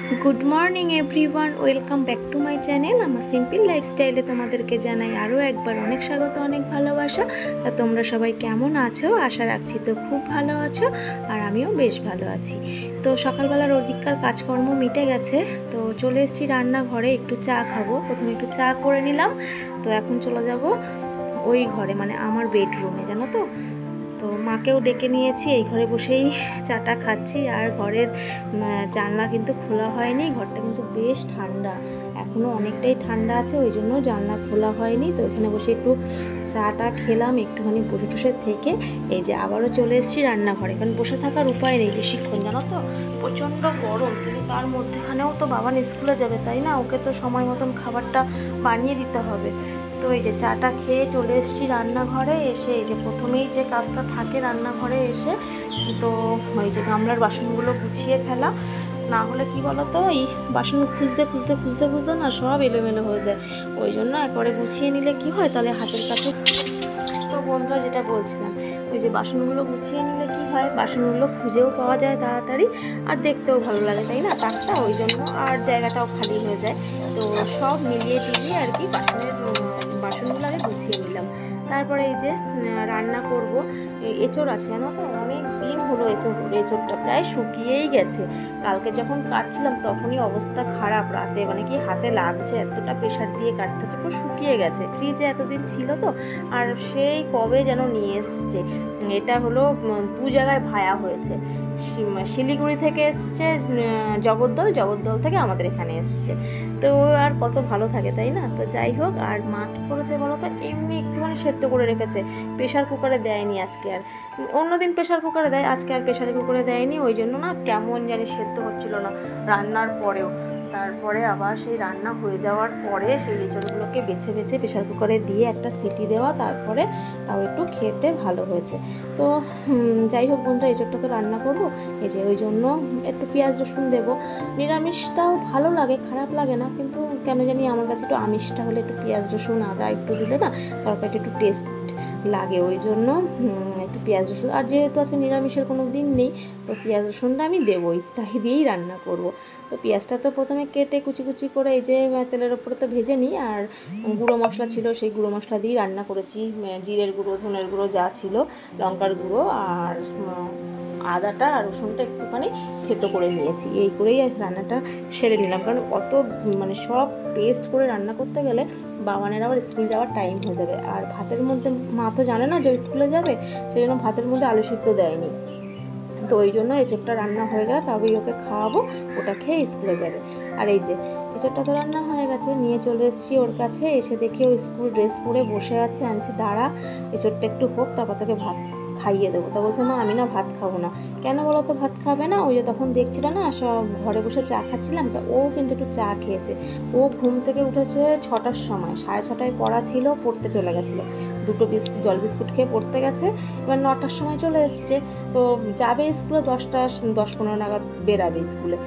Good morning everyone, welcome back to my channel. আমার simple লাইফস্টাইলে তোমাদেরকে জানাই আরও একবার অনেক স্বাগত, অনেক ভালোবাসা। তা তোমরা সবাই কেমন আছো? আশা রাখছি তো খুব ভালো আছো, আর আমিও বেশ ভালো আছি। তো সকালবেলার ওদিককার কাজকর্ম মিটে গেছে, তো চলে এসেছি রান্নাঘরে। একটু চা খাবো, প্রথমে একটু চা করে নিলাম। তো এখন চলে যাব ওই ঘরে, মানে আমার বেডরুমে, জানো তো। তো মাকেও ডেকে নিয়েছি, এই ঘরে বসেই চাটা খাচ্ছি। আর ঘরের জানলা কিন্তু খোলা হয়নি, ঘরটা কিন্তু বেশ ঠান্ডা, এখনও অনেকটাই ঠান্ডা আছে, ওই জন্য জানলা খোলা হয়নি। তো এখানে বসে একটু চাটা খেলাম, একটুখানি বসে টসে থেকে এই যে আবারও চলে এসেছি রান্নাঘরে। কারণ বসে থাকার উপায় নেই বেশিক্ষণ, জানো তো, প্রচণ্ড গরম। কিন্তু তার মধ্যেখানেও তো বাবান স্কুলে যাবে, তাই না? ওকে তো সময় মতন খাবারটা বানিয়ে দিতে হবে। তো এই যে চাটা খেয়ে চলে এসেছি রান্নাঘরে। এসে এই যে প্রথমেই যে কাজটা থাকে রান্নাঘরে এসে, তো ওই যে গামলার বাসনগুলো গুছিয়ে ফেলা। না হলে কি বলো তো, এই বাসন খুঁজতে খুঁজতে খুঁজতে খুঁজতে না সব এলোমেলো হয়ে যায়। ওই জন্য একবারে গুছিয়ে নিলে কি হয়, তাহলে হাতের কাছে। তো বন্ধুরা, যেটা বলছিলাম, ওই যে বাসনগুলো গুছিয়ে নিলে কি হয়, বাসনগুলো খুঁজেও পাওয়া যায় তাড়াতাড়ি, আর দেখতেও ভালো লাগে, তাই না, তাকটা। ওই জন্য আর জায়গাটাও খালি হয়ে যায়। তো সব মিলিয়ে টিলিয়ে আর কি বাসনগুলো আগে গুছিয়ে নিলাম। তারপরে এই যে রান্না করব। এঁচোড় আছে, জানো তো, অনেক দিন হলো এঁচোড়টা প্রায় শুকিয়েই গেছে। কালকে যখন কাটছিলাম তখনই অবস্থা খারাপ, রাতে মানে কি হাতে লাগছে, এতটা প্রেশার দিয়ে কাটতে হচ্ছে, পুরো শুকিয়ে গেছে। ফ্রিজে এতদিন ছিল তো, আর সেই কবে যেন নিয়ে এসছে। এটা হলো 2 জায়গায় ভায়া হয়েছে। শিলিগুড়ি থেকে এসছে, জগদ্দল থেকে আমাদের এখানে এসছে। তো আর কত ভালো থাকে, তাই না? তো যাই হোক, আর মা কী করেছে বলো তো, এমনি একটুখানি সেদ্ধ করে রেখেছে, প্রেশার কুকারে দেয়নি আজকে আর। অন্যদিন প্রেশার কুকারে দেয়, আজকে আর প্রেশার কুকারে দেয়নি। ওই জন্য না কেমন জানি সেদ্ধ হচ্ছিল না রান্নার পরেও। তারপরে আবার সেই রান্না হয়ে যাওয়ার পরে সেই এঁচড়গুলোকে বেছে বেছে প্রেশার কুকারে দিয়ে একটা সিটি দেওয়া, তারপরে তাও একটু খেতে ভালো হয়েছে। তো যাই হোক বন্ধুরা, এঁচড়টা তো রান্না করবো, এই যে ওই জন্য একটু পেঁয়াজ রসুন দেবো। নিরামিষটাও ভালো লাগে, খারাপ লাগে না, কিন্তু কেন জানি আমার কাছে একটু আমিষটা হলে একটু পেঁয়াজ রসুন আদা একটু দিলে না তরকারিটা একটু টেস্ট লাগে। ওই জন্য একটু পেঁয়াজ রসুন, আর যেহেতু আজকে নিরামিষের কোনো দিন নেই, তো পেঁয়াজ রসুনটা আমি দেবোই, তাই দিয়েই রান্না করব। তো পেঁয়াজটা তো প্রথমে কেটে কুচি কুচি করে এই যে তেলের ওপরে তো ভেজে নিই, আর গুঁড়ো মশলা ছিল সেই গুঁড়ো মশলা দিয়েই রান্না করেছি। জিরের গুঁড়ো, ধনের গুঁড়ো যা ছিল, লঙ্কার গুঁড়ো, আর আদাটা আর রসুনটা একটুখানি থেতো করে নিয়েছি। এই করেই রান্নাটা সেরে নিলাম, কারণ অত মানে সব পেস্ট করে রান্না করতে গেলে বাবানের আবার স্কুল যাওয়ার টাইম হয়ে যাবে। আর ভাতের মধ্যে মা তো জানে না যে স্কুলে যাবে, সেই জন্য ভাতের মধ্যে আলু সিদ্ধ দেয়নি। তো ওই জন্য এঁচোড়টা রান্না হয়ে গেলে তবেই ওকে খাওয়াবো, ওটা খেয়ে স্কুলে যাবে। আর এই যে এঁচোড়টা তো রান্না হয়ে গেছে, নিয়ে চলে এসেছি ওর কাছে। এসে দেখে ও স্কুল ড্রেস পরে বসে আছে। আনছি দাঁড়া, এঁচোড়টা একটু হোক, তারপর তোকে ভাত খাইয়ে দেবো। তা বলছে, মা আমি না ভাত খাবো না। কেন বলো তো ভাত খাবে না? ওই যে তখন দেখছিলাম না সব ঘরে বসে চা খাচ্ছিলাম, তা ও কিন্তু একটু চা খেয়েছে। ও ঘুম থেকে উঠেছে 6টার সময়, 6:30টায় পড়া ছিল, পড়তে চলে গেছিলো। দুটো জল বিস্কুট খেয়ে পড়তে গেছে। এবার 9টার সময় চলে এসছে। তো যাবে স্কুলে 10:15 নাগাদ বেরাবে স্কুলে।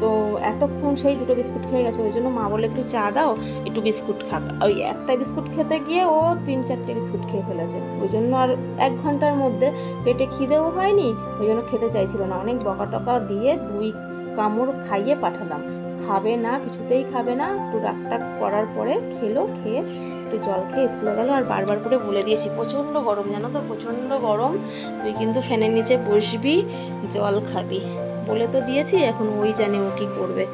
তো এতক্ষণ সেই দুটো বিস্কুট খেয়ে গেছে। ওই জন্য মা বলে, একটু চা দাও, একটু বিস্কুট খাবে। ওই একটা বিস্কুট খেতে গিয়ে ও 3-4টে বিস্কুট খেয়ে ফেলেছে। ওই জন্য আর 1 ঘন্টার মধ্যে পেটে খিদেও হয়নি, ওই জন্য খেতে চাইছিল না। অনেক বকা টকা দিয়ে 2 কামড় খাইয়ে পাঠালাম। খাবে না, কিছুতেই খাবে না। একটু রাগটাগ করার পরে খেলো, খেয়ে একটু জল খেয়ে স্কুলে গেল। আর বারবার করে বলে দিয়েছি, প্রচণ্ড গরম, জানো তো, প্রচণ্ড গরম, তুই কিন্তু ফ্যানের নিচে বসবি, জল খাবি, বলে তো দিয়েছি। এখন ওই জানে ও কী করবে।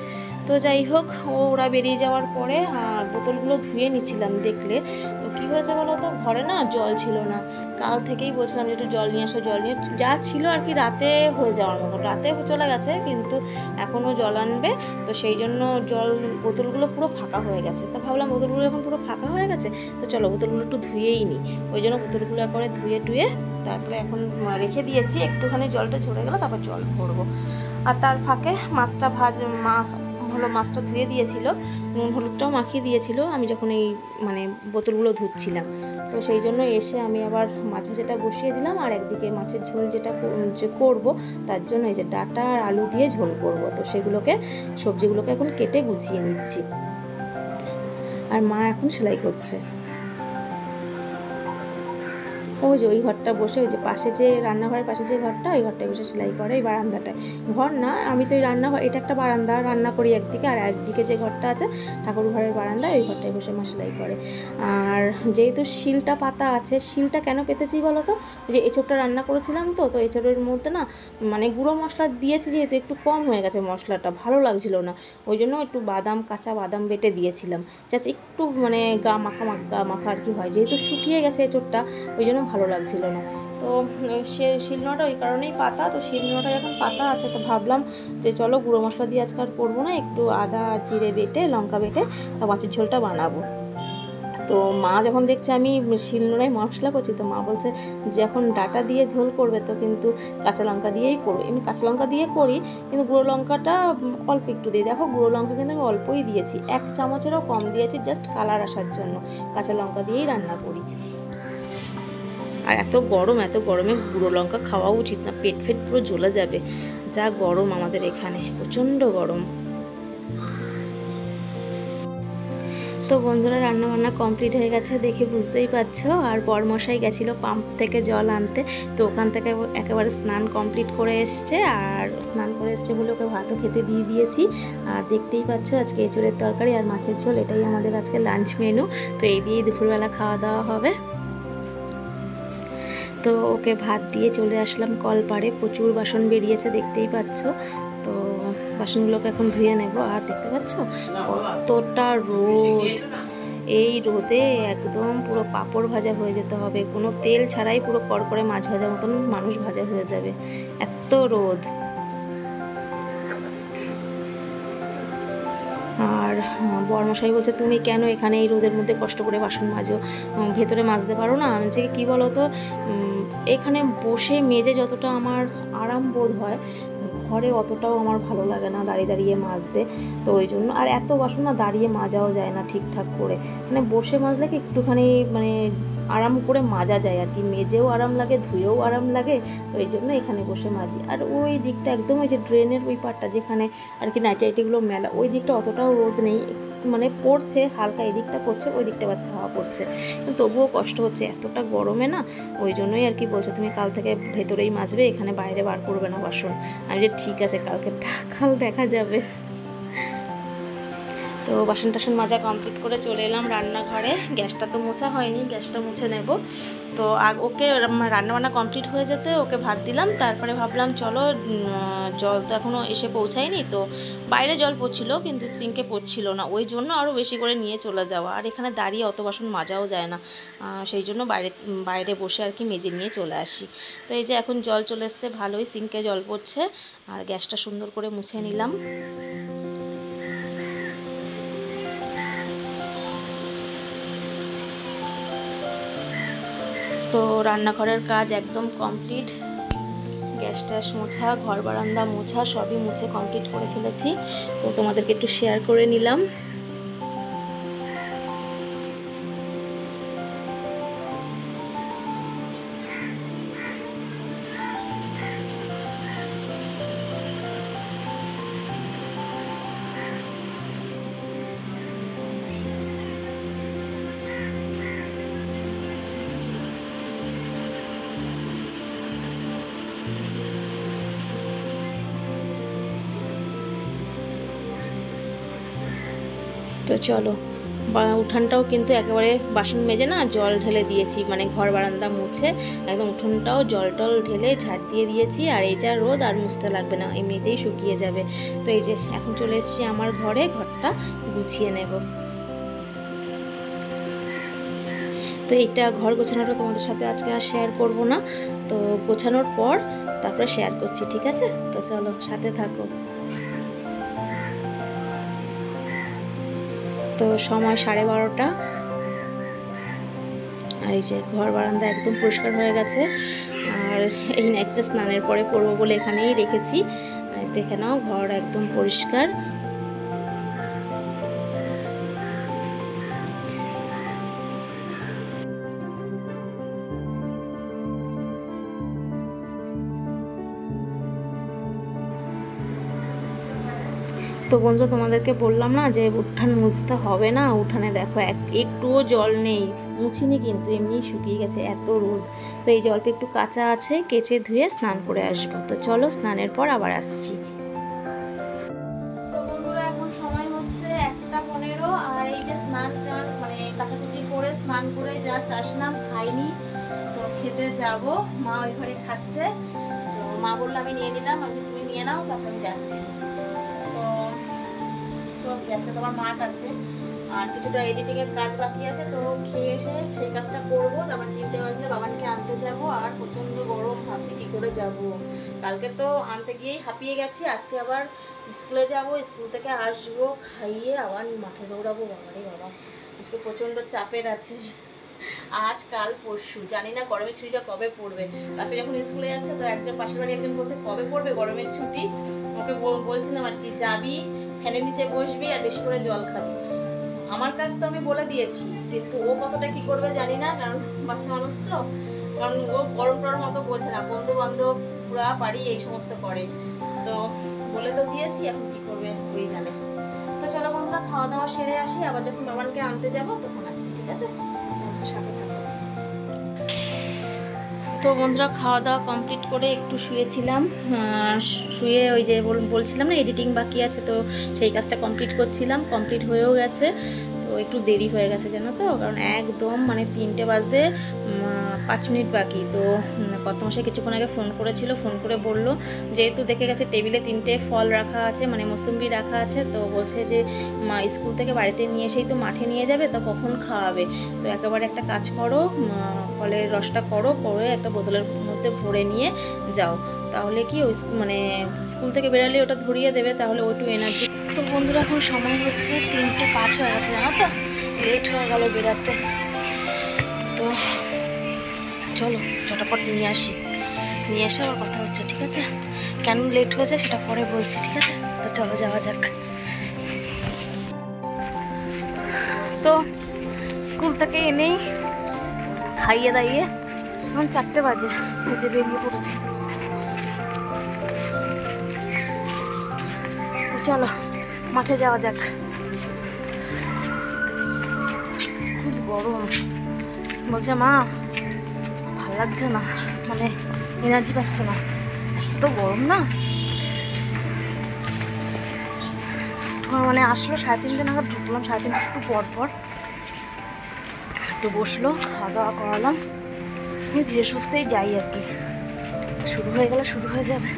তো যাই হোক, ওরা বেরিয়ে যাওয়ার পরে আর বোতলগুলো ধুয়ে নিচ্ছিলাম। দেখলে তো কী হয়েছে বলো তো, ঘরে না জল ছিল না। কাল থেকেই বলছিলাম যে একটু জল নিয়ে আসো, জল নিয়ে যা ছিল আর কি, রাতে হয়ে যাওয়ার মতো, রাতে চলে গেছে, কিন্তু এখনও জল আনবে। তো সেই জন্য বোতলগুলো পুরো ফাঁকা হয়ে গেছে। তো ভাবলাম বোতলগুলো এখন পুরো ফাঁকা হয়ে গেছে, তো চলো বোতলগুলো একটু ধুয়েই নিই। ওই জন্য বোতলগুলো একবারে ধুয়ে টুয়ে তারপরে এখন রেখে দিয়েছি। একটুখানি জলটা ঝরে গেলে তারপর জল ভরবো। আর তার ফাঁকে মাছটা ধুয়ে দিয়েছিল, নুন হলুদটাও মাখিয়ে দিয়েছিল আমি যখন এই মানে বোতলগুলো ধুচ্ছিলাম। তো সেই জন্য এসে আমি আবার মাছ ভাজাটা বসিয়ে দিলাম। আর একদিকে মাছের ঝোল যেটা করব, তার জন্য এই যে ডাঁটা আর আলু দিয়ে ঝোল করব। তো সবজিগুলোকে এখন কেটে গুছিয়ে নিচ্ছি। আর মা এখন সেলাই করছে। ওই যে ওই ঘরটা বসে, ওই যে পাশে যে রান্নাঘরের পাশে যে ঘরটা, ওই ঘরটায় বসে সেলাই করে, ওই বারান্দাটায়। ঘর না, আমি তো ওই রান্নাঘর, এটা একটা বারান্দা, রান্না করি একদিকে, আর একদিকে যে ঘরটা আছে ঠাকুর ঘরের বারান্দা, ওই ঘরটায় বসে মা সেলাই করে। আর যেহেতু শিলটা পাতা আছে, শিলটা কেন পেতেছি বলো তো, যে এঁচোড়টা রান্না করেছিলাম তো এঁচোড়ের মধ্যে না মানে গুঁড়ো মশলা দিয়েছি, যেহেতু একটু কম হয়ে গেছে মশলাটা, ভালো লাগছিল না, ওই জন্য একটু কাঁচা বাদাম বেটে দিয়েছিলাম, যাতে একটু মানে গা মাখা মাখা আর কি হয়, যেহেতু শুকিয়ে গেছে এঁচোড়টা, ওই জন্য ভালো লাগছিল না। তো সে শিলনোড়াটা ওই কারণেই পাতা, তো শিলনোড়াটা যখন পাতা আছে তো ভাবলাম যে চলো গুঁড়ো মশলা দিয়ে আজকে আর করবো না, একটু আদা জিরে বেটে লঙ্কা বেটে মাছের ঝোলটা বানাবো। তো মা যখন দেখছে আমি শিলনোড়ায় মশলা করছি, তো মা বলছে যখন ডাটা দিয়ে ঝোল করবে তো কিন্তু কাঁচা লঙ্কা দিয়েই করো। এমনি কাঁচা লঙ্কা দিয়ে করি, কিন্তু গুঁড়ো লঙ্কাটা অল্প একটু দিই। দেখো গুঁড়ো লঙ্কা কিন্তু আমি অল্পই দিয়েছি, 1 চামচেরও কম দিয়েছি, জাস্ট কালার আসার জন্য। কাঁচা লঙ্কা দিয়েই রান্না করি। আর এত গরমে গুঁড়ো লঙ্কা খাওয়া উচিত না, পেট পুরো জ্বলে যাবে, যা গরম আমাদের এখানে, প্রচণ্ড গরম। তো বন্ধুরা, রান্নাবান্না কমপ্লিট হয়ে গেছে দেখে বুঝতেই পারছো। আর বরমশাই গেছিলো পাম্প থেকে জল আনতে, তো ওখান থেকে একেবারে স্নান কমপ্লিট করে এসছে, আর স্নান করে এসছে বলে ওকে ভাতও খেতে দিয়ে দিয়েছি। আর দেখতেই পাচ্ছ আজকে এঁচোড়ের তরকারি আর মাছের ঝোল, এটাই আমাদের আজকে লাঞ্চ মেনু। তো এই দিয়েই দুপুরবেলা খাওয়া দাওয়া হবে। তো ওকে ভাত দিয়ে চলে আসলাম কলপাড়ে, প্রচুর বাসন বেরিয়েছে দেখতেই পাচ্ছ। তো বাসনগুলোকে এখন ধুয়ে নেব। আর দেখতে পাচ্ছ কতটা রোদ, এই রোদে একদম পুরো পাঁপড় ভাজা হয়ে যেতে হবে, কোনো তেল ছাড়াই পুরো কড়কড়ে মাছ ভাজা মতন মানুষ ভাজা হয়ে যাবে, এত রোদ। আর বরমশাই বলছে তুমি কেন এখানে এই রোদের মধ্যে কষ্ট করে বাসন মাজো, ভেতরে মাজতে পারো না? আমি বলছি কী বলো তো, এখানে বসে মেজে যতটা আমার আরাম বোধ হয়, ঘরে অতটাও আমার ভালো লাগে না দাঁড়িয়ে দাঁড়িয়ে মাজতে। তো ওই জন্য, আর এত বাসন না দাঁড়িয়ে মাজাও যায় না ঠিকঠাক করে, মানে বসে মাজলে কি একটুখানি মানে আরাম করে মাজা যায় আর কি, মেজেও আরাম লাগে, ধুয়েও আরাম লাগে। তো এই জন্য এখানে বসে মাজি। আর ওই দিকটা একদম ওই যে ড্রেনের ওই পাটটা যেখানে আর কি নাইটিগুলো মেলা, ওই দিকটা অতটাও রোদ নেই, মানে পড়ছে হালকা, এই দিকটা পড়ছে, ওই দিকটা বাচ্চা হাওয়া পড়ছে, কিন্তু তবুও কষ্ট হচ্ছে এতটা গরমে না। ওই জন্যই আর কি বলছে তুমি কাল থেকে ভেতরেই মাজবে, এখানে বাইরে বার করবে না বাসন। আমি যে ঠিক আছে, কাল দেখা যাবে। তো বাসন টাসন মাজা কমপ্লিট করে চলে এলাম রান্নাঘরে। গ্যাসটা তো মোছা হয়নি, গ্যাসটা মুছে নেব। তো ওকে রান্নাবান্না কমপ্লিট হয়ে যেতে ওকে ভাত দিলাম, তারপরে ভাবলাম চলো, জল তো এখনও এসে পৌঁছায়নি, তো বাইরে জল পড়ছিল কিন্তু সিঙ্কে পড়ছিল না, ওই জন্য আরও বেশি করে নিয়ে চলে যাওয়া। আর এখানে দাঁড়িয়ে অত বাসন মাজাও যায় না, সেই জন্য বাইরে বসে আর কি মেজে নিয়ে চলে আসি। তো এই যে এখন জল চলে এসছে, ভালোই সিঙ্কে জল পড়ছে, আর গ্যাসটা সুন্দর করে মুছে নিলাম। তো রান্নাঘরের কাজ একদম কমপ্লিট, গ্যাস ট্যাস মোছা, ঘর বারান্দা মোছা, সবই মুছে কমপ্লিট করে ফেলেছি। তো তোমাদেরকে একটু শেয়ার করে নিলাম। তো চলো, উঠানটাও কিন্তু একেবারে বাসন মেজে না জল ঢেলে দিয়েছি, মানে ঘর বারান্দা মুছে একদম উঠোনটাও জল টল ঢেলে ঝাড় দিয়ে দিয়েছি। আর এই যা রোদ, আর মুছতে লাগবে না, এমনিতেই শুকিয়ে যাবে। তো এই যে এখন চলে এসেছি আমার ঘরে, ঘরটা গুছিয়ে নেব। তো এইটা ঘর গোছানোটা তোমাদের সাথে আজকে আর শেয়ার করব না, তো গোছানোর পর তারপরে শেয়ার করছি, ঠিক আছে? তো চলো সাথে থাকো। তো সময় 12:30, আর এই যে ঘর বারান্দা একদম পরিষ্কার হয়ে গেছে। আর এই নাইটিটা স্নানের পরে পরবো বলে এখানেই রেখেছি, দেখে নাও ঘর একদম পরিষ্কার। তো বন্ধুরা, তোমাদেরকে বললাম না যে উঠান মুছতে হবে না, উঠানে দেখো একটুও জল নেই, মুছিনি কিন্তু এমনিই শুকিয়ে গেছে, এত রোদ। তো এই যে অল্প একটু কাঁচা আছে, কেচে ধুয়ে স্নান করে আসবো। তো চলো স্নানের পর আবার আসছি। তো বন্ধুরা এখন সময় হচ্ছে 1:15, আর এই যে স্নান টান মানে কাচাকুচি করে স্নান করে জাস্ট আসলাম, খাইনি। তো খেতে যাব, মা ওই ঘরে খাচ্ছে। তো মা বললো আমি নিয়ে নিলাম, আমি তুমি নিয়ে নাও, তারপর আমি যাচ্ছি। তো তো আজকে তোমার মাঠ আছে, আর কিছুটা এডিটিংয়ের কাজ বাকি আছে। তো খেয়ে এসে সেই কাজটা করবো, তারপর 3টে বাজলে বাবানকে আনতে যাব। আর প্রচণ্ড গরম, ভাবছি কী করে যাব। কালকে তো আনতে গিয়েই হাঁপিয়ে গেছি, আজকে আবার স্কুলে যাব, স্কুল থেকে আসবো, খাইয়ে আবার মাঠে দৌড়াবো। বাবারে বাবা, আজকে প্রচণ্ড চাপের আছে। আজ কাল পরশু জানি না গরমের ছুটিটা কবে পড়বে। আজকে যখন স্কুলে যাচ্ছে, তো একজন পাশের বাড়ি একজন বলছে কবে পড়বে গরমের ছুটি। ওকে বলছিলাম আর কি, যাবি, ফ্যানের নিচে বসবি আর বেশি করে জল খাবি। আমার কাজ তো আমি বলে দিয়েছি, কিন্তু ও কতটা কি করবে জানি না, কারণ বাচ্চা মানুষ তো। কারণ ও গরম টরম অত বোঝে না, বন্ধু বান্ধব পুরা বাড়ি এই সমস্ত করে। তো বলে তো দিয়েছি, এখন কি করবে ওই জানে। তো চলো বন্ধুরা, খাওয়া দাওয়া সেরে আসি, আবার যখন বাবানকে আনতে যাব তখন আসছি, ঠিক আছে? সাথে থাকো। তো বন্ধুরা, খাওয়া দাওয়া কমপ্লিট করে একটু শুয়েছিলাম। শুয়ে ওই যে বলছিলাম না এডিটিং বাকি আছে, তো সেই কাজটা কমপ্লিট করছিলাম, কমপ্লিট হয়েও গেছে। তো একটু দেরি হয়ে গেছে জানো তো, কারণ একদম মানে 3টে বাজতে 5 মিনিট বাকি। তো কর্তামশাই কিছুক্ষণ আগে ফোন করেছিল, ফোন করে বলল যেহেতু দেখে গেছে টেবিলে 3টে ফল রাখা আছে, মানে মৌসুম্বি রাখা আছে, তো বলছে যে মা স্কুল থেকে বাড়িতে নিয়ে এসেই তো মাঠে নিয়ে যাবে, তো কখন খাওয়াবে। তো একেবারে একটা কাজ করো, ফলের রসটা করে একটা বোতলের মধ্যে ভরে নিয়ে যাও, তাহলে কি ওই মানে স্কুল থেকে বেরালে ওটা ধরিয়ে দেবে, তাহলে ওইটু এনার্জি। তো বন্ধুরা, এখন সময় হচ্ছে 3টে 5 হয়ে গেছে জানো তো, লেট হয়ে গেল বেরাতে। তো চলো চটাপট নিয়ে আসি, নিয়ে এসে আবার কথা হচ্ছে, ঠিক আছে? কেন লেট হয়েছে সেটা পরে বলছি, ঠিক আছে? তো চলো যাওয়া যাক। তো স্কুল থেকে এনেই খাইয়ে দাইয়ে এখন 4টে বাজে, যে বেরিয়ে পড়েছি। তো চলো মাঠে যাওয়া যাক। খুব গরম, বলছে মা ভাল লাগছে না, মানে এনার্জি পাচ্ছে না, এত গরম না। মানে আসলো 3:30 নাগাদ, ঢুকলাম 3:30 একটু পর একটু বসলো, খাওয়া দাওয়া করালাম। আমি ধীরে সুস্থেই যাই আর কি, শুরু হয়ে গেলে শুরু হয়ে যাবে।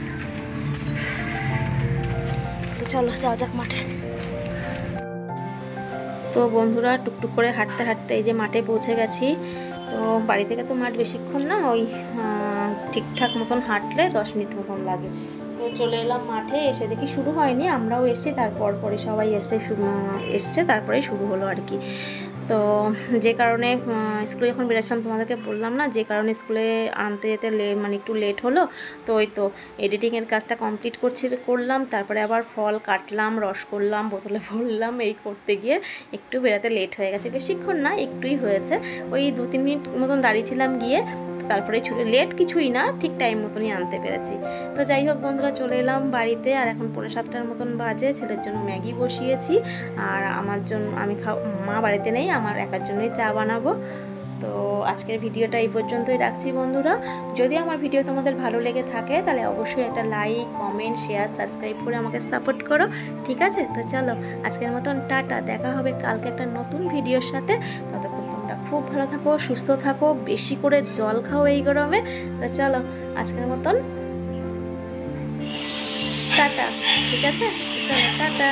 তো চলো যাওয়া যাক মাঠে। তো বন্ধুরা, টুকটুক করে হাঁটতে হাঁটতে এই যে মাঠে পৌঁছে গেছি। তো বাড়ি থেকে তো মাঠ বেশিক্ষণ না, ওই ঠিকঠাক মতন হাঁটলে 10 মিনিট মতন লাগে। তো চলে এলাম মাঠে, এসে দেখি শুরু হয়নি, আমরাও এসেছি, তারপর পরে সবাই এসছে তারপরেই শুরু হলো আর কি। তো যে কারণে স্কুলে যখন বেরোচ্ছিলাম তোমাদেরকে বললাম না, যে কারণে স্কুলে আনতে যেতে মানে একটু লেট হলো। তো ওই তো এডিটিংয়ের কাজটা কমপ্লিট করলাম, তারপরে আবার ফল কাটলাম, রস করলাম, বোতলে ভরলাম, এই করতে গিয়ে একটু বেরোতে লেট হয়ে গেছে। বেশিক্ষণ না, একটুই হয়েছে, ওই 2-3 মিনিট মতন দাঁড়িয়েছিলাম গিয়ে, তারপরে ছুটে লেট কিছুই না, ঠিক টাইম মতনই আনতে পেরেছি। তো যাই হোক বন্ধুরা, চলে এলাম বাড়িতে, আর এখন 7:45 মতন বাজে। ছেলের জন্য ম্যাগি বসিয়েছি, আর আমার জন্য মা বাড়িতে নেই, আমার একার জন্যই চা বানাবো। তো আজকের ভিডিওটা এই পর্যন্তই রাখছি বন্ধুরা। যদি আমার ভিডিও তোমাদের ভালো লেগে থাকে, তাহলে অবশ্যই একটা লাইক, কমেন্ট, শেয়ার, সাবস্ক্রাইব করে আমাকে সাপোর্ট করো, ঠিক আছে? তো চলো আজকের মতন টাটা, দেখা হবে কালকে একটা নতুন ভিডিওর সাথে। ততক্ষণ তোমরা খুব ভালো থাকো, সুস্থ থাকো, বেশি করে জল খাও এই গরমে। তো চলো আজকের মতন টাটা, ঠিক আছে? চলো টাটা।